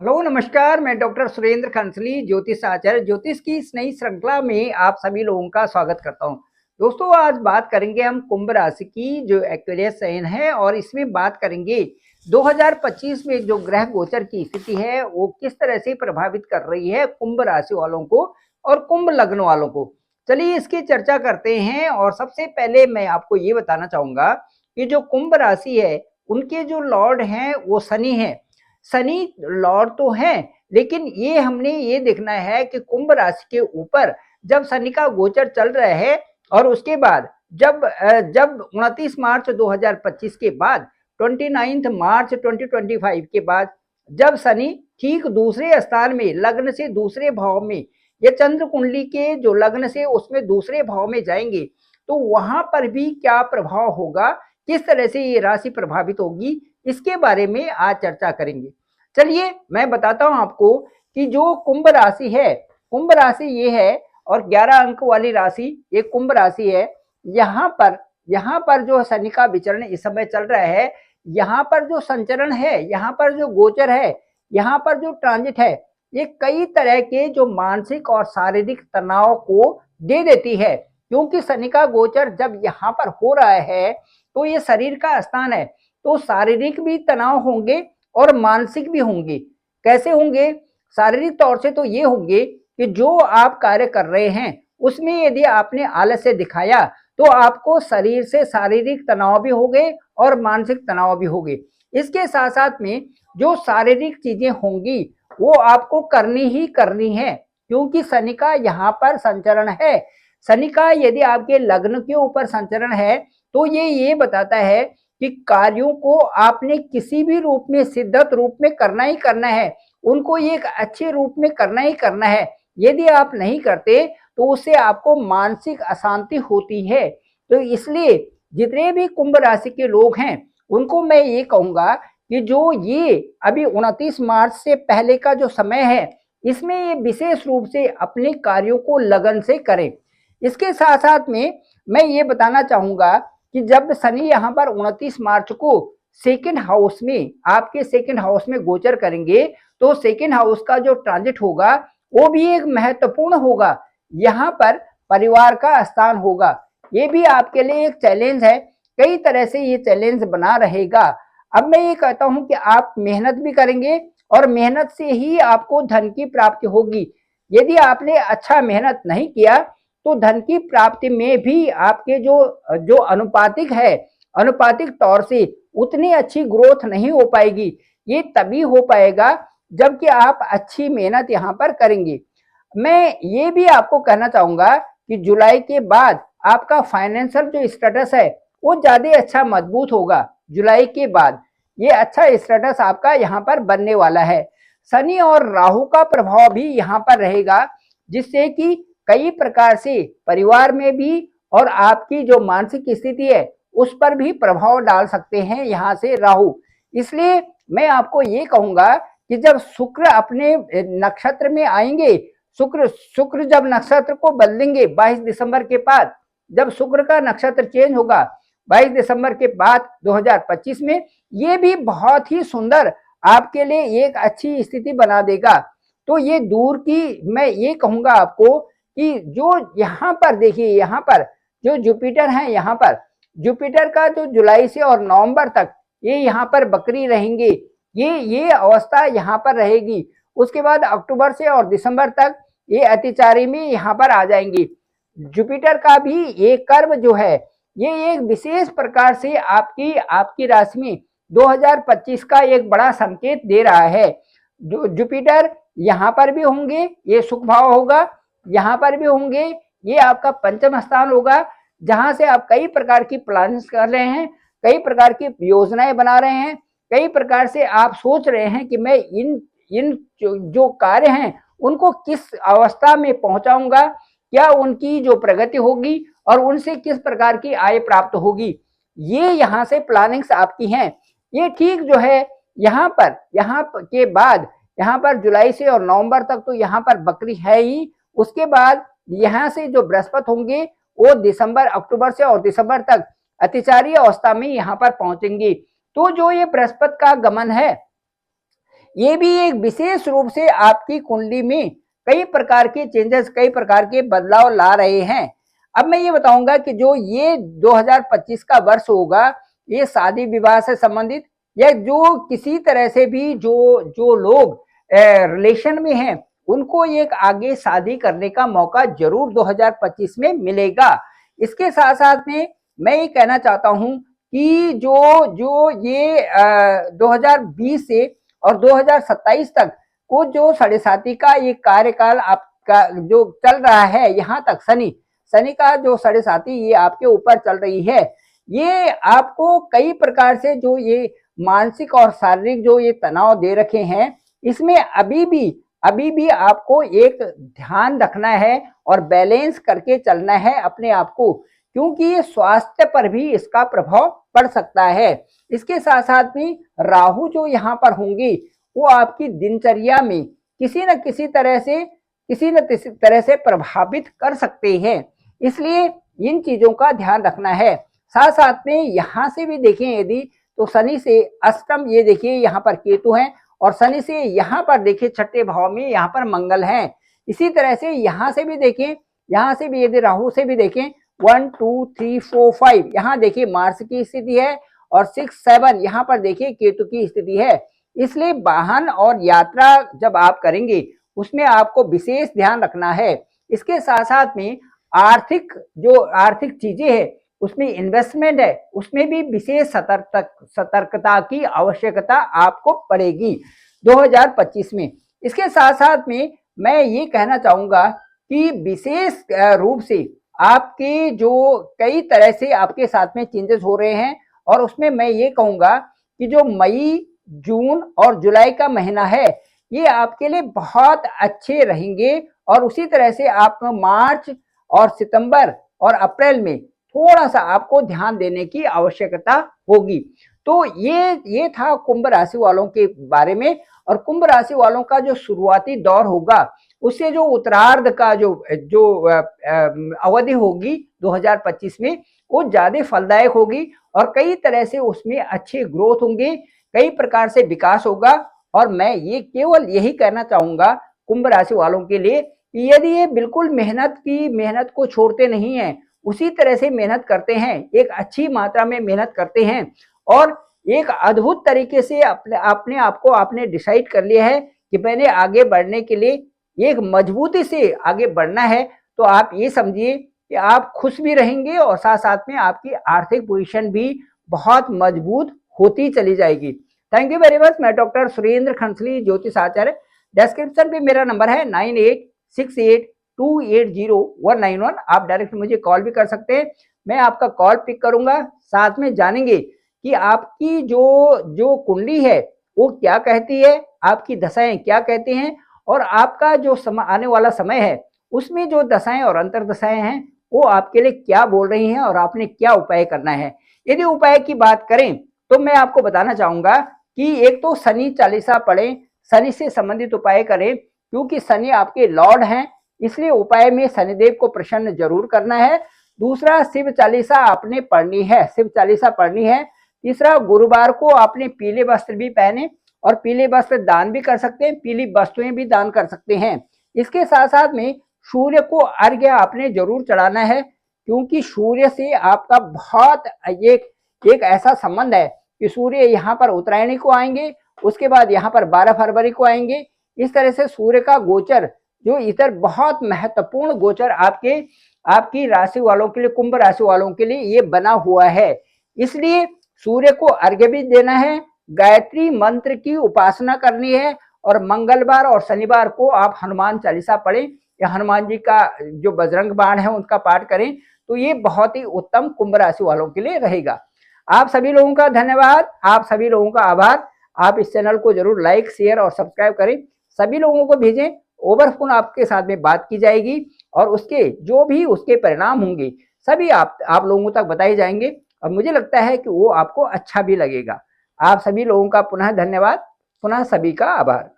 Hello नमस्कार। मैं doctor Surendra खंसली ज्योतिष आचार्य ज्योतिष की इस नई श्रृंखला में आप सभी लोगों का स्वागत करता हूं। दोस्तों, आज बात करेंगे हम कुंभ राशि की जो एक्वेरियस साइन है और इसमें बात करेंगे 2025 में जो ग्रह गोचर की स्थिति है वो किस तरह से प्रभावित कर रही है कुंभ राशि वालों को और कुंभ लग्न वालों को। चलिए इसकी चर्चा करते हैं। और सबसे पहले मैं आपको ये बताना चाहूंगा कि जो कुंभ राशि है उनके जो लॉर्ड हैं वो शनि है। शनि लॉर्ड तो है, लेकिन ये हमने ये देखना है कि कुंभ राशि के ऊपर जब शनि का गोचर चल रहा है और उसके बाद जब 29 मार्च 2025 के बाद 29 मार्च 2025 के बाद जब शनि ठीक दूसरे स्थान में लग्न से दूसरे भाव में, ये चंद्र कुंडली के जो लग्न से उसमें दूसरे भाव में जाएंगे, तो वहां पर भी क्या प्रभाव होगा, किस तरह से ये राशि प्रभावित होगी, इसके बारे में आज चर्चा करेंगे। चलिए मैं बताता हूं आपको कि जो कुंभ राशि है, कुंभ राशि ये है और 11 अंक वाली राशि ये कुंभ राशि है। यहाँ पर जो शनि का विचरण इस समय चल रहा है, यहाँ पर जो संचरण है, यहाँ पर जो गोचर है, यहाँ पर जो ट्रांजिट है, ये कई तरह के जो मानसिक और शारीरिक तनाव को दे देती है। क्योंकि शनि का गोचर जब यहाँ पर हो रहा है तो ये शरीर का स्थान है, तो शारीरिक भी तनाव होंगे और मानसिक भी होंगे। कैसे होंगे? शारीरिक तौर से तो ये होंगे कि जो आप कार्य कर रहे हैं उसमें यदि आपने आलस्य दिखाया तो आपको शरीर से शारीरिक तनाव भी होंगे और मानसिक तनाव भी होंगे। इसके साथ साथ में जो शारीरिक चीजें होंगी वो आपको करनी ही करनी है, क्योंकि शनि का यहाँ पर संचरण है। शनि का यदि आपके लग्न के ऊपर संचरण है तो ये बताता है कि कार्यों को आपने किसी भी रूप में, सिद्धत रूप में करना ही करना है, उनको एक अच्छे रूप में करना ही करना है। यदि आप नहीं करते तो उससे आपको मानसिक अशांति होती है। तो इसलिए जितने भी कुंभ राशि के लोग हैं उनको मैं ये कहूंगा कि जो ये अभी 29 मार्च से पहले का जो समय है, इसमें ये विशेष रूप से अपने कार्यों को लगन से करें। इसके साथ साथ में मैं ये बताना चाहूंगा कि जब शनि यहाँ पर 29 मार्च को सेकेंड हाउस में, आपके सेकेंड हाउस में गोचर करेंगे, तो सेकेंड हाउस का जो ट्रांजिट होगा वो भी एक महत्वपूर्ण होगा। यहाँ पर परिवार का स्थान होगा। ये भी आपके लिए एक चैलेंज है, कई तरह से ये चैलेंज बना रहेगा। अब मैं ये कहता हूं कि आप मेहनत भी करेंगे और मेहनत से ही आपको धन की प्राप्ति होगी। यदि आपने अच्छा मेहनत नहीं किया तो धन की प्राप्ति में भी आपके जो जो अनुपातिक है, अनुपातिक तौर से उतनी अच्छी ग्रोथ नहीं हो पाएगी। ये तभी हो पाएगा जबकि आप अच्छी मेहनत यहाँ पर करेंगे। मैं ये भी आपको कहना चाहूंगा कि जुलाई के बाद आपका फाइनेंशियल जो स्टेटस है वो ज्यादा अच्छा मजबूत होगा। जुलाई के बाद ये अच्छा स्टेटस आपका यहाँ पर बनने वाला है। शनि और राहु का प्रभाव भी यहाँ पर रहेगा, जिससे कि कई प्रकार से परिवार में भी और आपकी जो मानसिक स्थिति है उस पर भी प्रभाव डाल सकते हैं यहाँ से राहु। इसलिए मैं आपको ये कहूंगा कि जब शुक्र अपने नक्षत्र में आएंगे, शुक्र शुक्र जब नक्षत्र को बदलेंगे 22 दिसंबर के बाद, जब शुक्र का नक्षत्र चेंज होगा 22 दिसंबर के बाद 2025 में, ये भी बहुत ही सुंदर आपके लिए एक अच्छी स्थिति बना देगा। तो ये दूर की मैं ये कहूंगा आपको कि जो यहाँ पर देखिए, यहाँ पर जो जुपिटर है, यहाँ पर जुपिटर का जो जुलाई से और नवंबर तक ये यहाँ पर बकरी रहेंगे, ये अवस्था यहाँ पर रहेगी। उसके बाद अक्टूबर से और दिसंबर तक ये अतिचारी में यहाँ पर आ जाएंगे। जुपिटर का भी ये कर्व जो है ये एक विशेष प्रकार से आपकी आपकी राशि में 2025 का एक बड़ा संकेत दे रहा है। जो जुपिटर यहाँ पर भी होंगे, ये सुख भाव होगा, यहाँ पर भी होंगे, ये आपका पंचम स्थान होगा, जहां से आप कई प्रकार की प्लानिंग कर रहे हैं, कई प्रकार की योजनाएं बना रहे हैं, कई प्रकार से आप सोच रहे हैं कि मैं इन इन जो कार्य हैं उनको किस अवस्था में पहुंचाऊंगा, क्या उनकी जो प्रगति होगी और उनसे किस प्रकार की आय प्राप्त होगी। ये यहाँ से प्लानिंग्स आपकी हैं। ये ठीक जो है यहाँ के बाद, यहाँ पर जुलाई से और नवंबर तक तो यहाँ पर बकरी है ही। उसके बाद यहाँ से जो बृहस्पति होंगे वो दिसंबर, अक्टूबर से और दिसंबर तक अतिचारी अवस्था में यहाँ पर पहुंचेंगे। तो जो ये बृहस्पति का गमन है ये भी एक विशेष रूप से आपकी कुंडली में कई प्रकार के चेंजेस, कई प्रकार के बदलाव ला रहे हैं। अब मैं ये बताऊंगा कि जो ये 2025 का वर्ष होगा, ये शादी विवाह से संबंधित या जो किसी तरह से भी जो जो लोग रिलेशन में हैं, उनको एक आगे शादी करने का मौका जरूर 2025 में मिलेगा। इसके साथ साथ में मैं ये कहना चाहता हूं कि जो जो ये 2020 से और 2027 तक को जो साढ़े साथी का ये कार्यकाल आपका जो चल रहा है, यहाँ तक शनि का जो साढ़े साथी ये आपके ऊपर चल रही है, ये आपको कई प्रकार से जो ये मानसिक और शारीरिक जो ये तनाव दे रखे हैं, इसमें अभी भी आपको एक ध्यान रखना है और बैलेंस करके चलना है अपने आप को, क्योंकि ये स्वास्थ्य पर भी इसका प्रभाव पड़ सकता है। इसके साथ साथ में राहु जो यहाँ पर होंगी, वो आपकी दिनचर्या में किसी न किसी तरह से प्रभावित कर सकते हैं, इसलिए इन चीजों का ध्यान रखना है। साथ साथ में यहाँ से भी देखें यदि तो शनि से अष्टम, ये देखिए यहाँ पर केतु हैं, और शनि से यहाँ पर देखिए छठे भाव में यहाँ पर मंगल हैं। इसी तरह से यहाँ से भी देखें, यहाँ से भी यदि राहु से भी देखें 1 2 3 4 5, यहाँ देखिए मार्स की स्थिति है, और 6 7 यहाँ पर देखिए केतु की स्थिति है। इसलिए वाहन और यात्रा जब आप करेंगे उसमें आपको विशेष ध्यान रखना है। इसके साथ साथ में आर्थिक चीजें हैं, उसमें इन्वेस्टमेंट है, उसमें भी विशेष सतर्कता की आवश्यकता आपको पड़ेगी 2025 में। इसके साथ साथ में मैं ये कहना चाहूंगा कि विशेष रूप से आपके जो कई तरह से आपके साथ में चेंजेस हो रहे हैं, और उसमें मैं ये कहूंगा कि जो मई, जून और जुलाई का महीना है, ये आपके लिए बहुत अच्छे रहेंगे, और उसी तरह से आप मार्च और सितंबर और अप्रैल में थोड़ा सा आपको ध्यान देने की आवश्यकता होगी। तो ये था कुंभ राशि वालों के बारे में। और कुंभ राशि वालों का जो शुरुआती दौर होगा, उससे जो उत्तरार्ध का जो अवधि होगी 2025 में, वो ज्यादा फलदायक होगी, और कई तरह से उसमें अच्छे ग्रोथ होंगे, कई प्रकार से विकास होगा। और मैं ये केवल यही कहना चाहूंगा कुंभ राशि वालों के लिए कि यदि ये बिल्कुल मेहनत को छोड़ते नहीं है, उसी तरह से मेहनत करते हैं, एक अच्छी मात्रा में मेहनत करते हैं, और एक अद्भुत तरीके से अपने आप को आपने डिसाइड कर लिया है कि मैंने आगे बढ़ने के लिए एक मजबूती से आगे बढ़ना है, तो आप ये समझिए कि आप खुश भी रहेंगे, और साथ साथ में आपकी आर्थिक पोजीशन भी बहुत मजबूत होती चली जाएगी। Thank you very much. मैं डॉक्टर सुरेंद्र खंसली, ज्योतिष आचार्य। डिस्क्रिप्शन पे मेरा नंबर है 9868280191। आप डायरेक्ट मुझे कॉल भी कर सकते हैं, मैं आपका कॉल पिक करूंगा। साथ में जानेंगे कि आपकी जो कुंडली है वो क्या कहती है, आपकी दशाएं क्या कहती हैं, और आपका जो आने वाला समय है उसमें जो दशाएं और अंतर दशाएं हैं वो आपके लिए क्या बोल रही हैं, और आपने क्या उपाय करना है। यदि उपाय की बात करें तो मैं आपको बताना चाहूंगा कि एक तो शनि चालीसा पढ़ें, शनि से संबंधित उपाय करें, क्योंकि शनि आपके लॉर्ड हैं, इसलिए उपाय में शनिदेव को प्रसन्न जरूर करना है। दूसरा, शिव चालीसा आपने पढ़नी है, शिव चालीसा पढ़नी है। तीसरा, गुरुवार को आपने पीले वस्त्र भी पहने, और पीले वस्त्र दान भी कर सकते हैं, पीली वस्तुएं भी दान कर सकते हैं। इसके साथ साथ में सूर्य को अर्घ्य आपने जरूर चढ़ाना है, क्योंकि सूर्य से आपका बहुत एक ऐसा संबंध है कि सूर्य यहाँ पर उत्तरायणी को आएंगे, उसके बाद यहाँ पर 12 फरवरी को आएंगे। इस तरह से सूर्य का गोचर जो इधर बहुत महत्वपूर्ण गोचर आपकी राशि वालों के लिए, कुंभ राशि वालों के लिए ये बना हुआ है। इसलिए सूर्य को अर्घ्य भी देना है, गायत्री मंत्र की उपासना करनी है, और मंगलवार और शनिवार को आप हनुमान चालीसा पढ़ें, या हनुमान जी का जो बजरंग बाण है उनका पाठ करें, तो ये बहुत ही उत्तम कुंभ राशि वालों के लिए रहेगा। आप सभी लोगों का धन्यवाद, आप सभी लोगों का आभार। आप इस चैनल को जरूर लाइक, शेयर और सब्सक्राइब करें, सभी लोगों को भेजें। ओवर फोन आपके साथ में बात की जाएगी, और उसके परिणाम होंगे सभी आप लोगों तक बताए जाएंगे, और मुझे लगता है कि वो आपको अच्छा भी लगेगा। आप सभी लोगों का पुनः धन्यवाद, पुनः सभी का आभार।